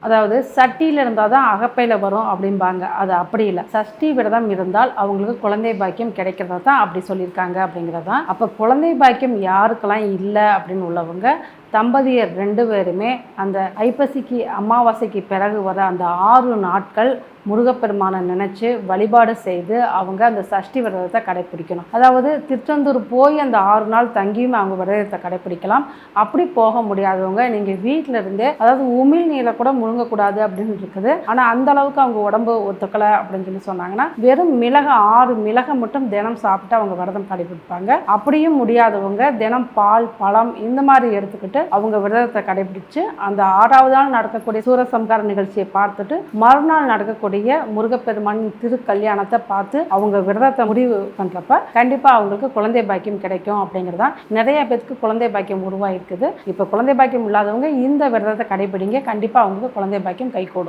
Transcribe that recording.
அதாவது சட்டியில் இருந்தால் தான் அகப்பையில் வரும் அப்படிம்பாங்க. அது அப்படி இல்லை. சஷ்டி விரதம் இருந்தால் அவங்களுக்கு குழந்தை பாக்கியம் கிடைக்கிறதா தான் அப்படி சொல்லியிருக்காங்க அப்படிங்கிறது தான். அப்போ குழந்தை பாக்கியம் யாருக்கெல்லாம் இல்லை அப்படின்னு உள்ளவங்க தம்பதியர் 2 பேருமே அந்த ஐப்பசிக்கு அமாவாசைக்கு பிறகு வர அந்த 6 நாட்கள் முருகப்பெருமானை நினச்சி வழிபாடு செய்து அவங்க அந்த சஷ்டி விரதத்தை கடைப்பிடிக்கணும். அதாவது திருச்செந்தூர் போய் அந்த 6 நாள் தங்கியும் அவங்க விரதத்தை கடைப்பிடிக்கலாம். அப்படி போக முடியாதவங்க நீங்கள் வீட்டில் இருந்தே, அதாவது உமிழ் நீரை கூட முழுங்கக்கூடாது அப்படின்னு இருக்குது. ஆனால் அந்த அளவுக்கு அவங்க உடம்பு ஒத்துக்கலை அப்படின்னு சொல்லி சொன்னாங்கன்னா வெறும் மிளகு 6 மிளகை மட்டும் தினம் சாப்பிட்டு அவங்க விரதம் கடைபிடிப்பாங்க. அப்படியும் முடியாதவங்க தினம் பால் பழம் இந்த மாதிரி எடுத்துக்கிட்டு அவங்க விரதத்தை கடைபிடிச்சு அந்த 6வது நாள் நடக்கக்கூடிய சூரசம்ஹார நிகழ்ச்சியை பார்த்துட்டு மறுநாள் நடக்கக்கூடிய முருகப்பெருமானின் திருக்கல்யாணத்தை பார்த்து அவங்க விரதத்தை முடிவு பண்றப்ப கண்டிப்பா அவங்களுக்கு குழந்தை பாக்கியம் கிடைக்கும் அப்படிங்கிறதா. நிறைய பேருக்கு குழந்தை பாக்கியம் உருவாயிருக்குது. இப்போ குழந்தை பாக்கியம் இல்லாதவங்க இந்த விரதத்தை கடைபிடிங்க, கண்டிப்பா அவங்களுக்கு குழந்தை பாக்கியம் கைகூடும்.